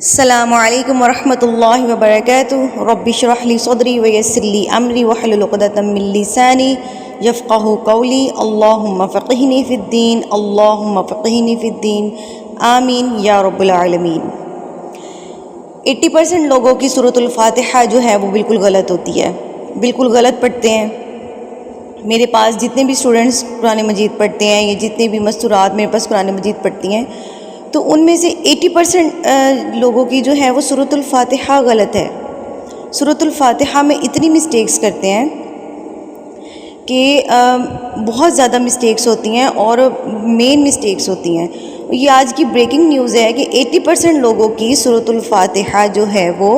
السلام علیکم ورحمۃ اللہ وبرکاتہ. رب اشرح لی صدری ویسر لی امری واحلل عقدۃ من لسانی یفقہوا قولی. اللہم فقہنی فی الدین، اللہم فقہنی فی الدین، آمین یا رب العالمین. 80% لوگوں کی سورۃ الفاتحہ جو ہے وہ بالکل غلط ہوتی ہے، بالکل غلط پڑھتے ہیں. میرے پاس جتنے بھی اسٹوڈنٹس قرآن مجید پڑھتے ہیں یا جتنے بھی مستورات میرے پاس قرآن مجید پڑھتی ہیں، تو ان میں سے 80% لوگوں کی جو ہے وہ سورۃ الفاتحہ غلط ہے. سورۃ الفاتحہ میں اتنی مسٹیکس کرتے ہیں کہ بہت زیادہ مسٹیکس ہوتی ہیں اور مین مسٹیکس ہوتی ہیں. یہ آج کی بریکنگ نیوز ہے کہ 80% لوگوں کی سورۃ الفاتحہ جو ہے وہ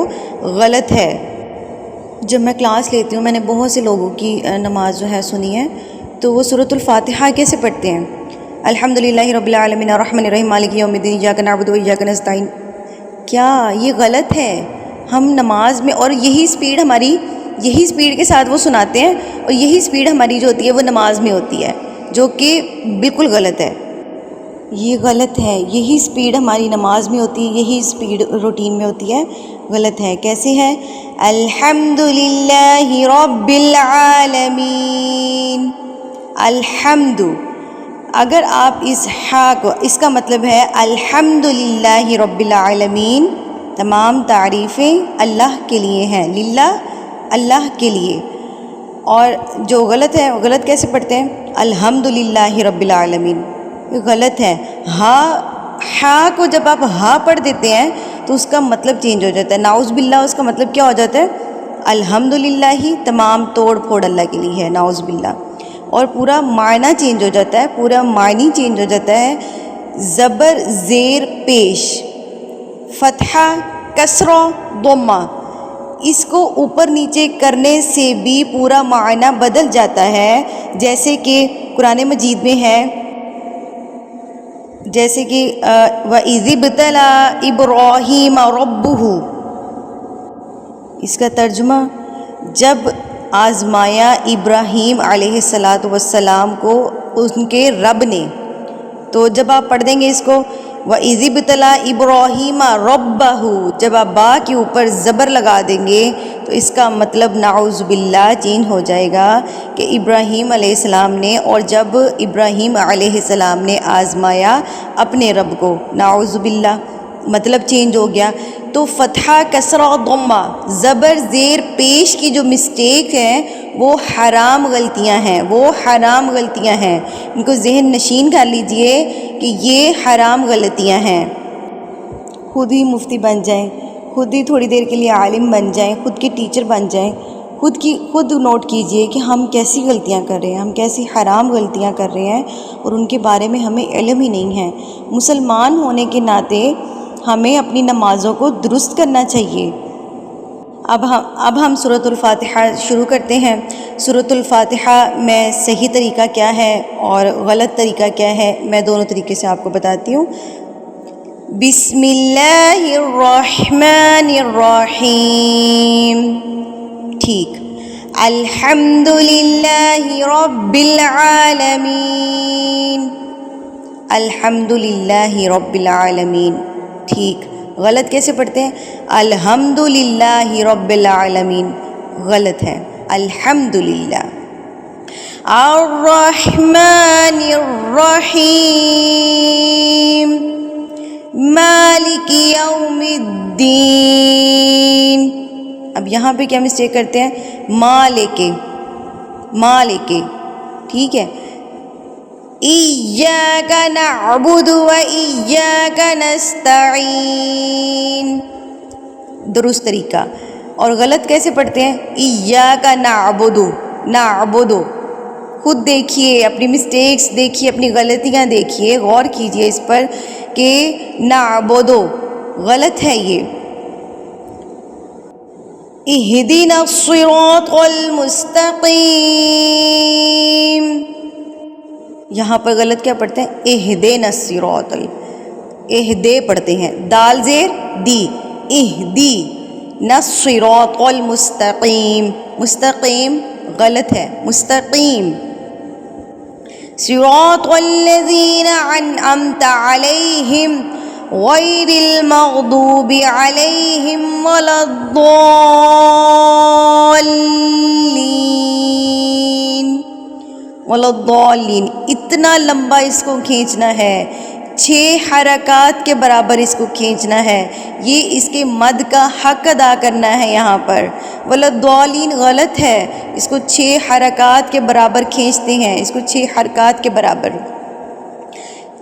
غلط ہے. جب میں کلاس لیتی ہوں، میں نے بہت سے لوگوں کی نماز جو ہے سنی ہے، تو وہ سورۃ الفاتحہ کیسے پڑھتے ہیں؟ الحمدللہ رب العالمین الرحمن الرحیم مالک یوم الدین ایاک نعبد و ایاک نستعین. کیا یہ غلط ہے؟ ہم نماز میں، اور یہی سپیڈ کے ساتھ وہ سناتے ہیں، اور یہی سپیڈ ہماری جو ہوتی ہے وہ نماز میں ہوتی ہے، جو کہ بالکل غلط ہے. یہ غلط ہے. یہی سپیڈ ہماری نماز میں ہوتی ہے، یہی سپیڈ روٹین میں ہوتی ہے. غلط ہے. کیسے ہے؟ الحمدللہ رب العالمین. الحمد، اگر آپ اس کو، اس کا مطلب ہے الحمدللہ رب العالمین، تمام تعریفیں اللہ کے لیے ہیں، للہ، اللہ کے لیے. اور جو غلط ہے، وہ غلط کیسے پڑھتے ہیں؟ الحمدللہ رب العالمین. یہ غلط ہے. ہا کو جب آپ ہا پڑھ دیتے ہیں تو اس کا مطلب چینج ہو جاتا ہے. نعوذ باللہ اس کا مطلب کیا ہو جاتا ہے؟ الحمدللہ ہی تمام توڑ پھوڑ اللہ کے لیے ہے، نعوذ باللہ. اور پورا معنی چینج ہو جاتا ہے، پورا معنی چینج ہو جاتا ہے. زبر زیر پیش، فتحہ کسرہ ضمہ، اس کو اوپر نیچے کرنے سے بھی پورا معنی بدل جاتا ہے. جیسے کہ قرآن مجید میں ہے، جیسے کہ وَإِذِ ابْتَلَىٰ إِبْرَاهِيمَ رَبُّهُ. اس کا ترجمہ، جب آزمایا ابراہیم علیہ السلام کو ان کے رب نے. تو جب آپ پڑھ دیں گے اس کو وَإِذِ ابْتَلَىٰ إِبْرَاهِيمَ رَبَّهُ، جب آپ با کے اوپر زبر لگا دیں گے تو اس کا مطلب نعوذ باللہ چینج ہو جائے گا کہ ابراہیم علیہ السلام نے، اور جب ابراہیم علیہ السلام نے آزمایا اپنے رب کو، نعوذ باللہ، مطلب چینج ہو گیا. تو فتحہ کسرہ ضمہ، زبر زیر پیش کی جو مسٹیک ہیں وہ حرام غلطیاں ہیں، وہ حرام غلطیاں ہیں. ان کو ذہن نشین کر لیجئے کہ یہ حرام غلطیاں ہیں. خود ہی مفتی بن جائیں، خود ہی تھوڑی دیر کے لیے عالم بن جائیں، خود کے ٹیچر بن جائیں، خود نوٹ کیجئے کہ ہم کیسی غلطیاں کر رہے ہیں، ہم کیسی حرام غلطیاں کر رہے ہیں، اور ان کے بارے میں ہمیں علم ہی نہیں ہے. مسلمان ہونے کے ناطے ہمیں اپنی نمازوں کو درست کرنا چاہیے. اب ہم سورۃ الفاتحہ شروع کرتے ہیں. سورۃ الفاتحہ میں صحیح طریقہ کیا ہے اور غلط طریقہ کیا ہے، میں دونوں طریقے سے آپ کو بتاتی ہوں. بسم اللہ الرحمن الرحیم. ٹھیک. الحمدللہ رب العالمین. الحمدللہ رب العالمین. ٹھیک. غلط کیسے پڑھتے ہیں؟ الحمدللہ رب العالمین. غلط ہے. الحمدللہ. الرحمن الرحیم مالک یوم الدین. اب یہاں پہ کیا مسٹیک کرتے ہیں؟ مالک. ٹھیک ہے. ایاک نعبد و ایاک نستعین، درست طریقہ. اور غلط کیسے پڑھتے ہیں؟ ایاک نعبد. خود دیکھیے اپنی مسٹیکس، دیکھیے اپنی غلطیاں، دیکھیے، غور کیجئے اس پر کہ نعبد غلط ہے. یہ اہدنا الصراط المستقیم، یہاں پر غلط کیا پڑھتے ہیں؟ اہدنا الصراط. اہدے پڑھتے ہیں، دال زیر دی. اہدنا الصراط المستقیم. مستقیم غلط ہے. مستقیم. صراط الذین انعمت علیہم غیر المغضوب علیہم ولا الضالین ولا الضالین. اتنا لمبا اس کو کھینچنا ہے، 6 حرکات کے برابر اس کو کھینچنا ہے. یہ اس کے مد کا حق ادا کرنا ہے. یہاں پر ولا الضالین غلط ہے، اس کو 6 حرکات کے برابر کھینچتے ہیں، اس کو 6 حرکات کے برابر.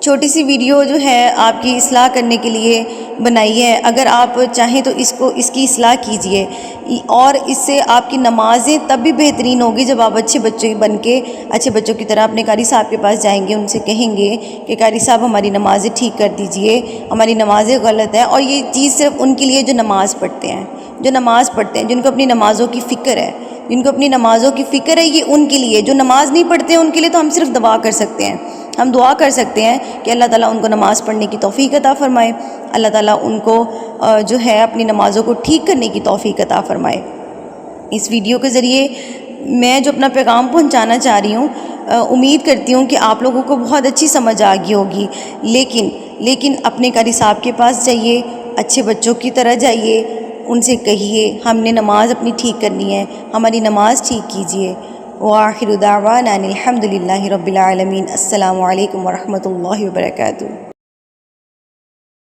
چھوٹی سی ویڈیو جو ہے آپ کی اصلاح کرنے کے لیے بنائی ہے. اگر آپ چاہیں تو اس کی اصلاح کیجئے، اور اس سے آپ کی نمازیں تب بھی بہترین ہوگی جب آپ اچھے بچے بن کے اچھے بچوں کی طرح اپنے قاری صاحب کے پاس جائیں گے، ان سے کہیں گے کہ قاری صاحب ہماری نمازیں ٹھیک کر دیجئے، ہماری نمازیں غلط ہیں. اور یہ چیز صرف ان کے لیے جو نماز پڑھتے ہیں، جن کو اپنی نمازوں کی فکر ہے، یہ ان کے لیے. جو نماز نہیں پڑھتے ہیں ان کے لیے تو ہم صرف دعا کر سکتے ہیں. ہم دعا کر سکتے ہیں کہ اللہ تعالیٰ ان کو نماز پڑھنے کی توفیق عطا فرمائے، اللہ تعالیٰ ان کو جو ہے اپنی نمازوں کو ٹھیک کرنے کی توفیق عطا فرمائے. اس ویڈیو کے ذریعے میں جو اپنا پیغام پہنچانا چاہ رہی ہوں، امید کرتی ہوں کہ آپ لوگوں کو بہت اچھی سمجھ آ گئی ہوگی. لیکن اپنے قاری صاحب کے پاس جائیے، اچھے بچوں کی طرح جائیے، ان سے کہیے ہم نے نماز اپنی ٹھیک کرنی ہے، ہماری نماز ٹھیک کیجیے. وآخر دعوانا الحمد للہ رب العالمین. السلام علیکم ورحمۃ اللہ وبرکاتہ.